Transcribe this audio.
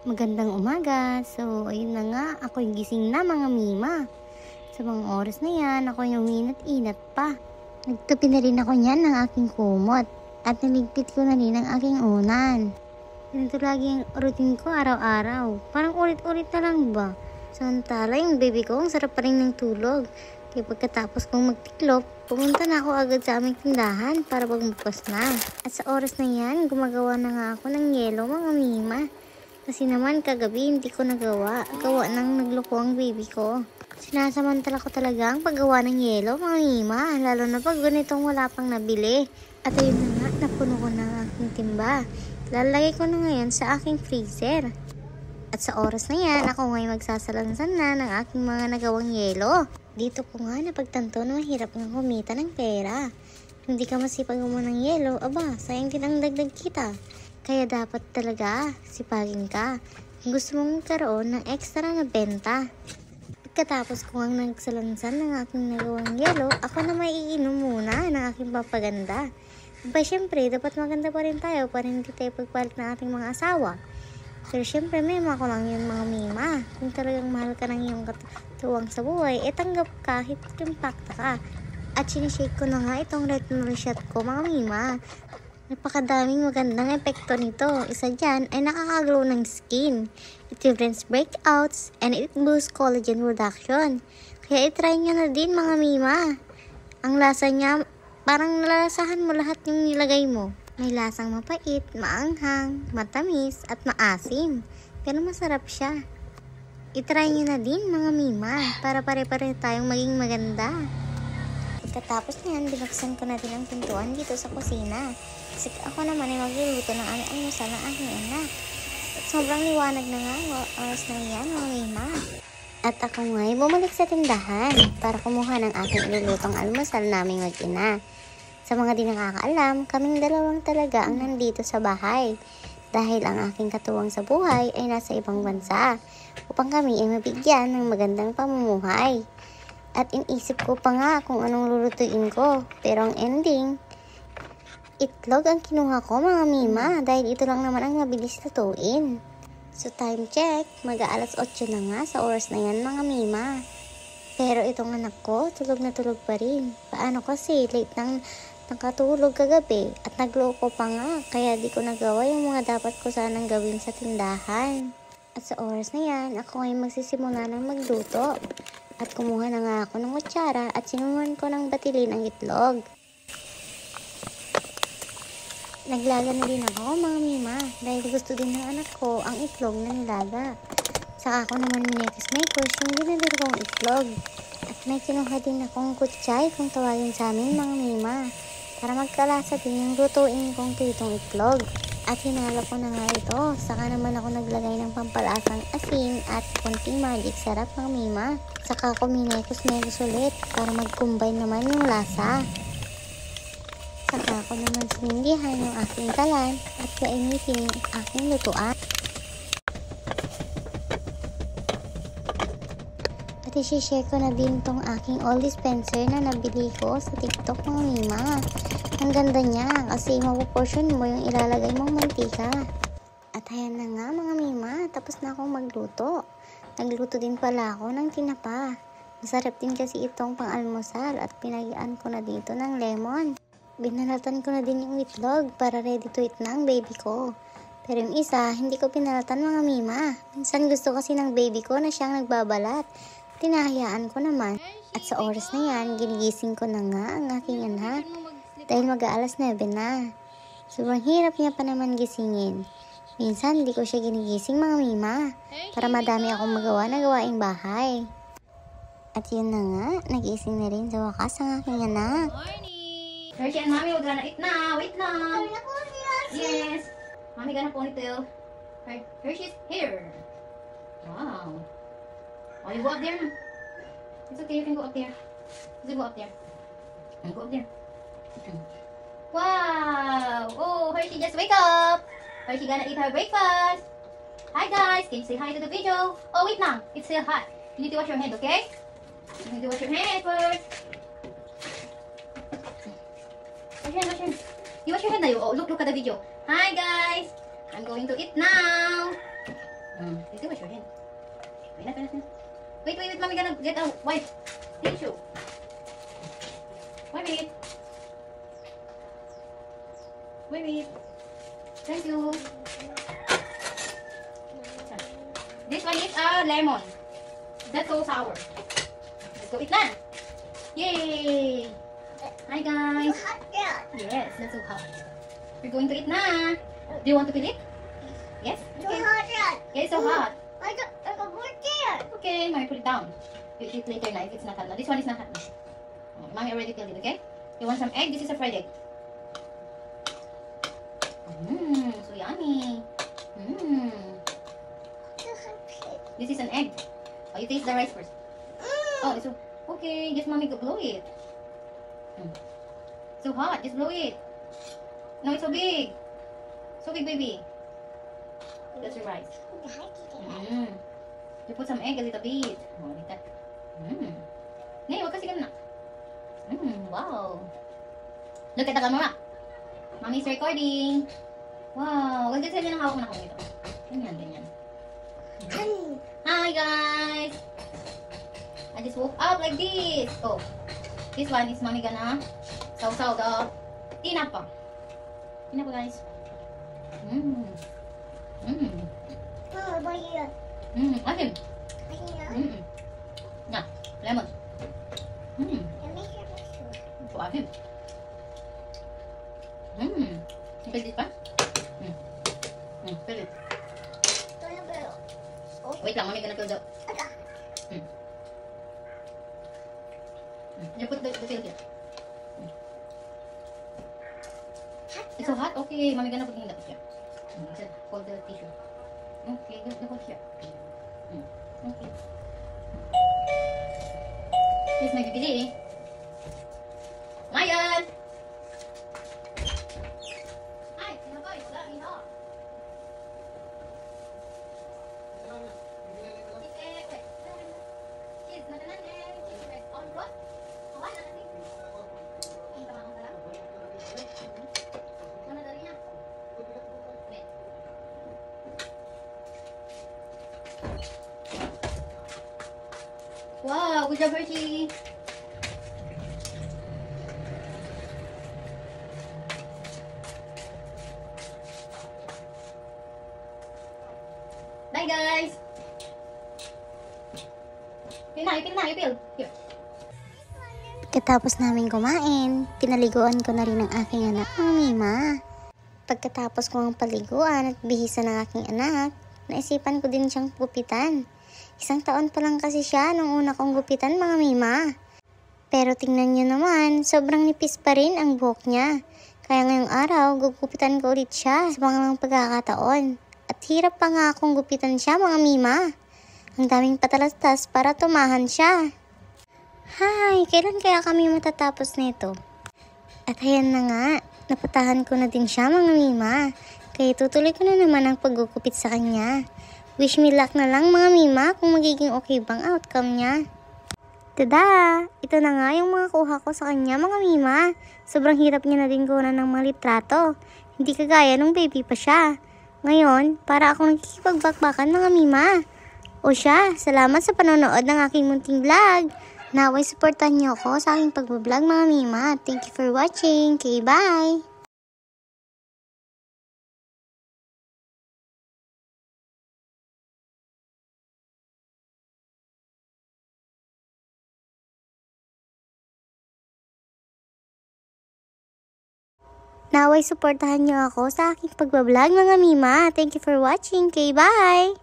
Magandang umaga. So, ayun na nga, ako'y gising na mga mima. Sa mga oras na yan, ako'y uminat-inat pa. Nagtupi na rin ako niyan ng aking kumot. At niligpit ko na rin ang aking unan. Ganito lagi ang routine ko araw-araw. Parang ulit-ulit na lang ba? Samantala yung baby ko, ang sarap pa rin ng tulog. Kaya pagkatapos kong magtiklop, pumunta na ako agad sa aming tindahan para magbukas na. At sa oras na yan, gumagawa na nga ako ng yelo mga mima. Kasi naman kagabi hindi ko nagawa. Gawa nang nagloko ang baby ko. Sinasamantala ko talaga ang paggawa ng yelo mga mima. Lalo na pag ganitong wala pang nabili. At ayun na nga, napuno ko na ang aking timba. Lalagay ko na ngayon sa aking freezer. At sa oras na yan, ako ngayon magsasalansan na ng aking mga nagawang yelo. Dito ko nga napagtanto na mahirap nga kumita ng pera. Hindi ka masipag mo ng yelo, aba, sayang din ang dagdag kita. Kaya dapat talaga sipagin ka kung gusto mong magkaroon ng extra na benta. Pagkatapos ko ang nagsalansan ng aking nagawang yelo, ako na maiinom muna ng aking papaganda. Aba syempre, dapat maganda pa rin tayo para hindi tayo pagpalit ng ating mga asawa. Pero syempre, mema ko lang yun mga mima. Kung talagang mahal ka ng iyong katuwang sa buhay, tanggap kahit impacta ka. At sinishake ko na nga itong retinol shot ko mga mima. Napakadaming magandang epekto nito. Isa dyan ay nakakaglow ng skin. It prevents breakouts and it boosts collagen production. Kaya itry nyo na din mga mima. Ang lasa niya, parang nalasahan mo lahat yung nilagay mo. May lasang mapait, maanghang, matamis at maasim. Pero masarap siya. Itry nyo na din mga mima para pare-pare tayong maging maganda. Pagkatapos niyan, binuksan ko na din ang pintuan dito sa kusina. Kasi ako naman ay magluluto ng aming almusal ng aking anak. At sobrang liwanag na nga oras na yan mga mima. At ako nga ay bumalik sa tindahan para kumuha ng aking ilulutong almusal naming mag-ina. Sa mga di nakakaalam, kaming dalawang talaga ang nandito sa bahay. Dahil ang aking katuwang sa buhay ay nasa ibang bansa upang kami ay mabigyan ng magandang pamumuhay. At inisip ko pa nga kung anong lulutuin ko. Pero ang ending, itlog ang kinuha ko mga mima dahil ito lang naman ang mabilis lutuin. So time check, mag-aalas 8 na nga sa oras na yan mga mima. Pero itong anak ko, tulog na tulog pa rin. Paano kasi late nang nakatulog kagabi at nagloko pa nga. Kaya di ko nagawa yung mga dapat ko sanang gawin sa tindahan. At sa oras na yan, ako ay magsisimula ng magluto. At kumuha na nga ako ng kutsara at sinuman ko ng batilin ang itlog. Naglaga na din ako mga mima dahil gusto din ng anak ko ang itlog na nilaga. Saka ako naman minekos-mekos yung dinadala kong itlog. At may kinuha din akong kutsay kung tawagin sa amin mga mima para magkalasa din yung lutuin kong pritong itlog. At hinalo ko na nga ito. Saka naman ako naglagay ng pampalasang asin at konting magic sarap mga mima. Saka ko minekos-mekos ulit para mag-combine naman yung lasa. Saka ko naman sinindihan yung aking kalan at kainitin yung aking lutuan. At isi-share ko na din tong aking all dispenser na nabili ko sa TikTok mga mima. Ang ganda niya kasi mapuportion mo yung ilalagay mong mantika. At ayan na nga mga mima, tapos na akong magluto. Nagluto din pala ako ng tinapa. Masarap din kasi itong pang-almusal at pinagyan ko na dito ng lemon. Binalatan ko na din yung itlog para ready to eat na ang baby ko. Pero yung isa, hindi ko pinalatan mga mima. Minsan gusto kasi ng baby ko na siyang nagbabalat. Tinahayaan ko naman. At sa oras na yan, ginigising ko na nga ang aking anak. Dahil mag-aalas 9 na. Sobrang hirap niya pa naman gisingin. Minsan, hindi ko siya ginigising mga mima. Para madami akong magawa na gawaing bahay. At yun na nga, nagising na rin sa wakas ang aking anak. Morning! Hershey and Mommy, we're gonna eat now. Wait lang. Yes. Mommy gonna ponytail. Hershey's here. Wow. Oh, you go up there now. It's okay, you can go up there. You go up there. You go up there. Wow! Oh, Hershey just wake up. Hershey gonna eat her breakfast. Hi guys, can you say hi to the video? Oh wait now, it's still hot. You need to wash your hands, okay? You need to wash your hands first. Wash your hands, wash your hands. You wash your hands now. Oh, look at the video. Hi guys, I'm going to eat now. Wait, mommy gonna get a white tissue. 1 minute. Wait, thank you. This one is a lemon. That's so sour. Let's go eat na. Yay! Hi guys. Yes, that's so hot. We're going to eat na. Do you want to eat it? Yes? Okay. Okay, it's so hot. Okay, mommy put it down. You eat it later na if it's not hot na. This one is not hot na. Mommy already filled it, okay? You want some egg? This is a fried egg. So yummy. This is an egg. Oh, you taste the rice first. Oh, it's so okay. Just mommy go blow it. So hot. Just blow it. No, it's so big. So big, baby. That's your rice. You put some egg a little bit. Oh, like that. Nay, wag kasi ganun na. Wow. Look at the camera. Mommy's recording. Wow. Wag kasi lang hawak mo na ako nito. Ganyan. Hi guys. I just woke up like this. Oh. This one is mommy gonna saw the tinapa. Tinapa guys. Asin. Yeah, lemon. So asin. Feel it pa? Feel it. Wait lang, mommy gonna fill the... You put the fill here. It's so hot? Okay, mommy gonna put in the here. Hold the tissue. Okay, hold here. Okay. Here's my bibili. Mayan! Ay, sinabay, wala, iha. Wow, good job, Hershey. Bye, guys. Ipil. Here. Pagkatapos namin kumain, pinaliguan ko na rin ang aking anak, ang Mima. Pagkatapos ko ang paliguan at bihisa ng aking anak, naisipan ko din siyang gupitan. 1 taon pa lang kasi siya nung una kong gupitan, mga Mima. Pero tingnan niyo naman, sobrang nipis pa rin ang buhok niya. Kaya ngayong araw, gugupitan ko ulit siya sa mga pagkakataon. At hirap pa nga akong gupitan siya, mga Mima. Ang daming patalastas para tumahan siya. Hay, kailan kaya kami matatapos nito? At ayan na nga, napatahan ko na din siya, mga Mima. Kaya tutuloy ko na naman ang paggugupit sa kanya. Wish me luck na lang, mga Mima, kung magiging okay bang outcome niya. Tada! Ito na nga yung mga kuha ko sa kanya, mga Mima. Sobrang hirap niya na din kunan ng mga litrato. Hindi kagaya nung baby pa siya. Ngayon, para akong nakikipagbakbakan, mga Mima. O siya, salamat sa panonood ng aking munting vlog. Naway supportan niyo ako sa aking pagbablog, mga Mima. Thank you for watching. Okay, bye! Naway supportahan niyo ako sa aking pagbablog, mga Mima. Thank you for watching. Okay, bye!